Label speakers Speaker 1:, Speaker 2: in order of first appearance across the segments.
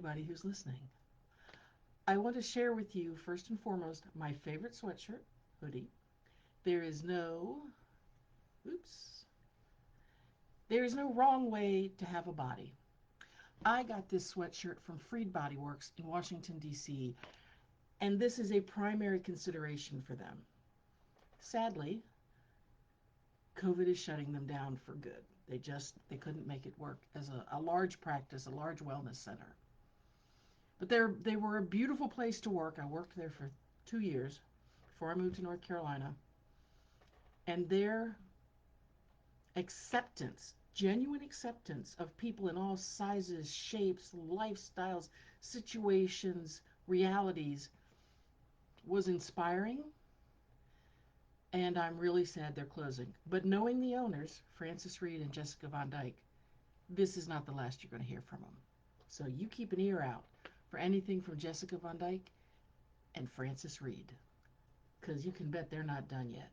Speaker 1: anybody who's listening. I want to share with you, first and foremost, my favorite sweatshirt, hoodie. There is no, oops, there is no wrong way to have a body. I got this sweatshirt from Freed Body Works in Washington, D.C., and this is a primary consideration for them. Sadly, COVID is shutting them down for good. They couldn't make it work as a large practice, a large wellness center. But they were a beautiful place to work. I worked there for 2 years before I moved to North Carolina. And their acceptance, genuine acceptance of people in all sizes, shapes, lifestyles, situations, realities was inspiring. And I'm really sad they're closing. But knowing the owners, Francis Reed and Jessica Von Dyke, this is not the last you're going to hear from them. So you keep an ear out for anything from Jessica Von Dyke and Francis Reed, because you can bet they're not done yet.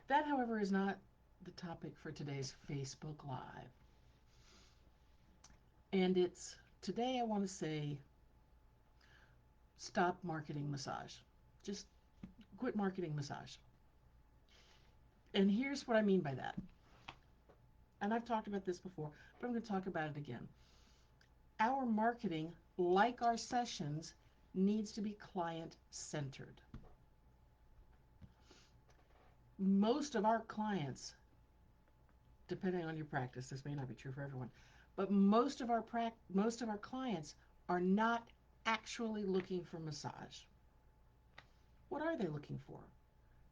Speaker 1: That, however, is not the topic for today's Facebook Live. And it's today I want to say stop marketing massage. Just quit marketing massage. And here's what I mean by that. And I've talked about this before, but I'm going to talk about it again. Our marketing, like our sessions, needs to be client centered. Most of our clients, depending on your practice, this may not be true for everyone, but most of our clients are not actually looking for massage. What are they looking for?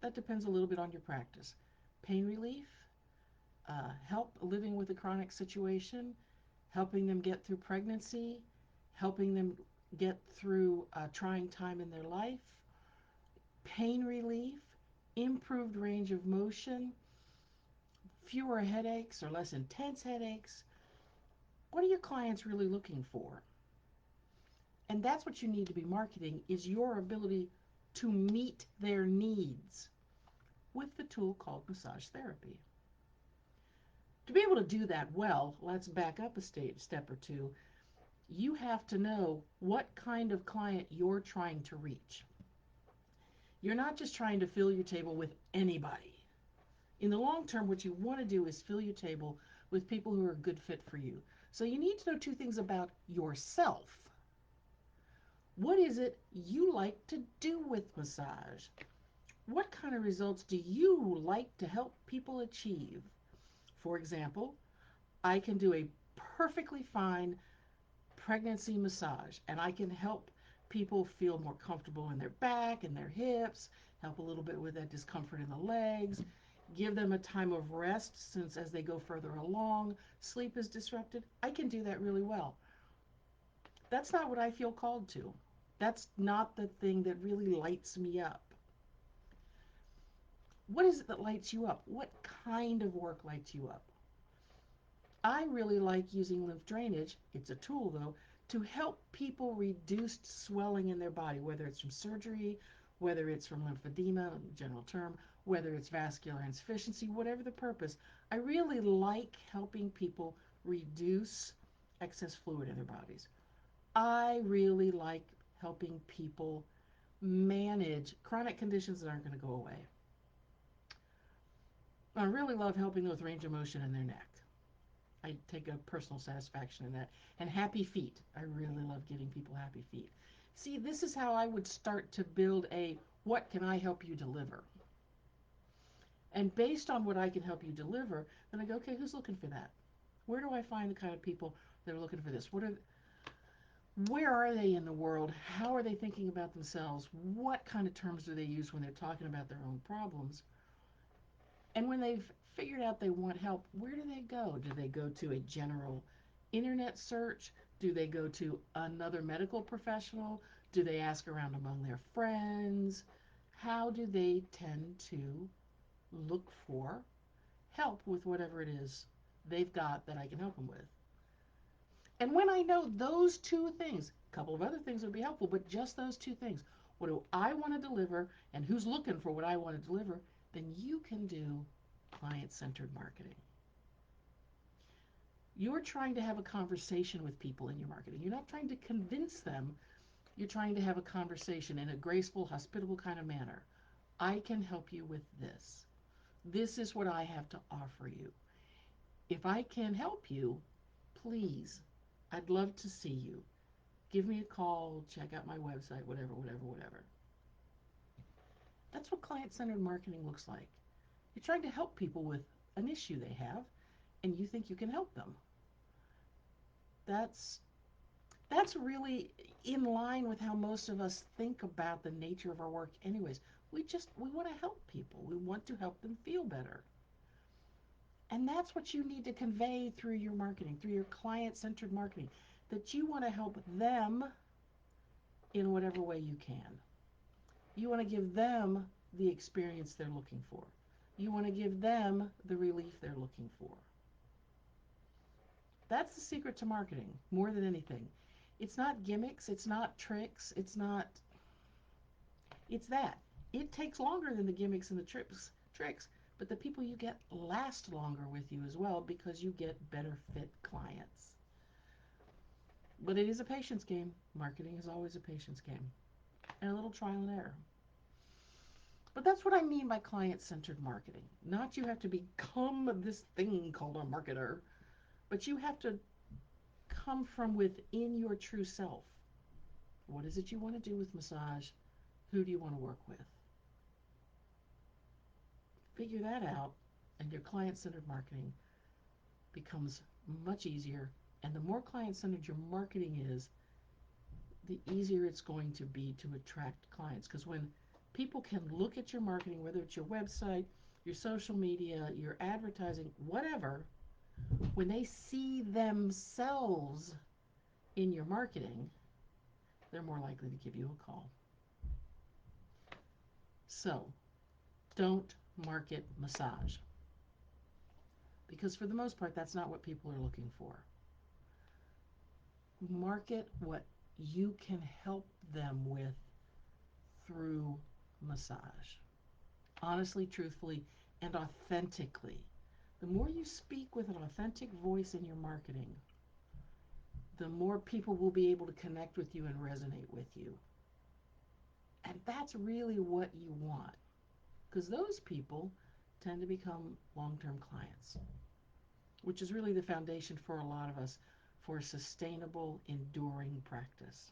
Speaker 1: That depends a little bit on your practice. Pain relief, help living with a chronic situation, helping them get through pregnancy, helping them get through a trying time in their life, pain relief, improved range of motion, fewer headaches or less intense headaches. What are your clients really looking for? And that's what you need to be marketing, is your ability to meet their needs with the tool called massage therapy. To be able to do that well, let's back up a step or two. You have to know what kind of client you're trying to reach. You're not just trying to fill your table with anybody. In the long term, what you want to do is fill your table with people who are a good fit for you. So you need to know two things about yourself. What is it you like to do with massage? What kind of results do you like to help people achieve? For example, I can do a perfectly fine pregnancy massage, and I can help people feel more comfortable in their back and their hips, help a little bit with that discomfort in the legs, give them a time of rest since as they go further along, sleep is disrupted. I can do that really well. That's not what I feel called to. That's not the thing that really lights me up. What is it that lights you up? What kind of work lights you up? I really like using lymph drainage. It's a tool, though, to help people reduce swelling in their body, whether it's from surgery, whether it's from lymphedema, general term, whether it's vascular insufficiency, whatever the purpose. I really like helping people reduce excess fluid in their bodies. I really like helping people manage chronic conditions that aren't going to go away. I really love helping them with range of motion in their neck. I take a personal satisfaction in that. And happy feet. I really love giving people happy feet. See, this is how I would start to build a what can I help you deliver? And based on what I can help you deliver, then I go, okay, who's looking for that? Where do I find the kind of people that are looking for this? Where are they in the world? How are they thinking about themselves? What kind of terms do they use when they're talking about their own problems? And when they've figured out they want help, where do they go? Do they go to a general internet search? Do they go to another medical professional? Do they ask around among their friends? How do they tend to look for help with whatever it is they've got that I can help them with? And when I know those two things, a couple of other things would be helpful, but just those two things, what do I want to deliver and who's looking for what I want to deliver, then you can do client-centered marketing. You're trying to have a conversation with people in your marketing. You're not trying to convince them. You're trying to have a conversation in a graceful, hospitable kind of manner. I can help you with this. This is what I have to offer you. If I can help you, please, I'd love to see you. Give me a call, check out my website, whatever, whatever, whatever. That's what client centered marketing looks like. You're trying to help people with an issue they have, and you think you can help them. That's that's really in line with how most of us think about the nature of our work anyways. We want to help people. We want to help them feel better. And that's what you need to convey through your marketing, through your client centered marketing, that you want to help them in whatever way you can. You want to give them the experience they're looking for. You want to give them the relief they're looking for. That's the secret to marketing more than anything. It's not gimmicks, it's not tricks, it's that. It takes longer than the gimmicks and the tricks, but the people you get last longer with you as well because you get better fit clients. But it is a patience game. Marketing is always a patience game and a little trial and error. But that's what I mean by client centered marketing. Not you have to become this thing called a marketer, but you have to come from within your true self. What is it you want to do with massage? Who do you want to work with? Figure that out, and your client centered marketing becomes much easier. And the more client centered your marketing is, the easier it's going to be to attract clients. Because when people can look at your marketing, whether it's your website, your social media, your advertising, whatever, when they see themselves in your marketing, they're more likely to give you a call. So don't market massage because for the most part, that's not what people are looking for. Market what you can help them with through massage. Honestly, truthfully, and authentically. The more you speak with an authentic voice in your marketing, the more people will be able to connect with you and resonate with you. And that's really what you want because those people tend to become long term clients, which is really the foundation for a lot of us for sustainable, enduring practice.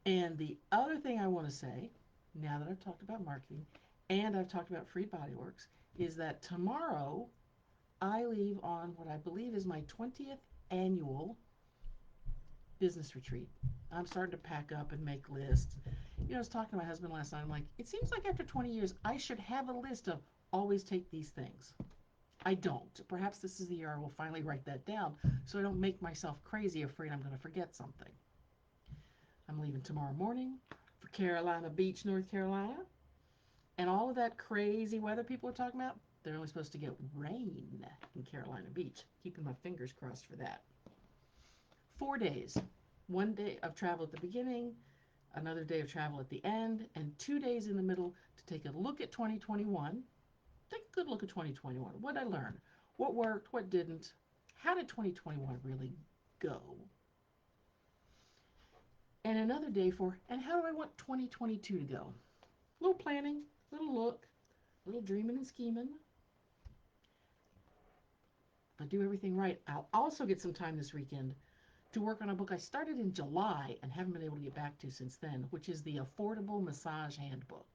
Speaker 1: And the other thing I want to say, now that I've talked about marketing and I've talked about Free Bodyworks, is that tomorrow I leave on what I believe is my 20th annual business retreat. I'm starting to pack up and make lists. I was talking to my husband last night. I'm like, it seems like after 20 years, I should have a list of always take these things. I don't. Perhaps this is the year I will finally write that down so I don't make myself crazy, afraid I'm going to forget something. I'm leaving tomorrow morning for Carolina Beach, North Carolina. And all of that crazy weather people are talking about, they're only supposed to get rain in Carolina Beach. Keeping my fingers crossed for that. 4 days. 1 day of travel at the beginning, another day of travel at the end, and 2 days in the middle to take a look at 2021. Take a good look at 2021. What did I learn? What worked? What didn't? How did 2021 really go? And another day for, and how do I want 2022 to go? A little planning, a little look, a little dreaming and scheming. If I do everything right, I'll also get some time this weekend to work on a book I started in July and haven't been able to get back to since then, which is the Affordable Massage Handbook,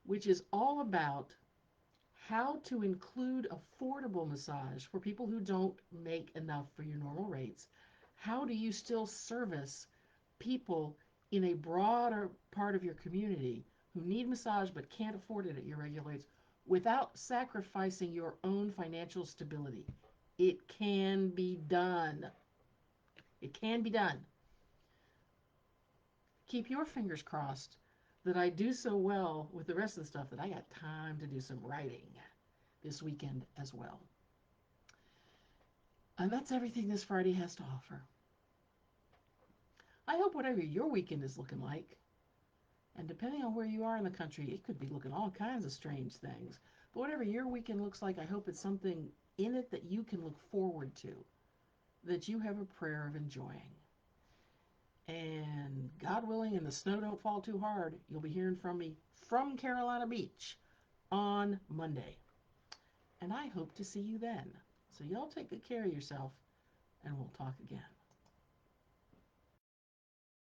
Speaker 1: which is all about how to include affordable massage for people who don't make enough for your normal rates. How do you still service people in a broader part of your community who need massage but can't afford it at your regular rates without sacrificing your own financial stability? It can be done. It can be done. Keep your fingers crossed that I do so well with the rest of the stuff that I got time to do some writing this weekend as well. And that's everything this Friday has to offer. I hope whatever your weekend is looking like, and depending on where you are in the country, it could be looking all kinds of strange things. But whatever your weekend looks like, I hope it's something in it that you can look forward to, that you have a prayer of enjoying. And God willing, and the snow don't fall too hard, you'll be hearing from me from Carolina Beach on Monday. And I hope to see you then. So y'all take good care of yourself, and we'll talk again.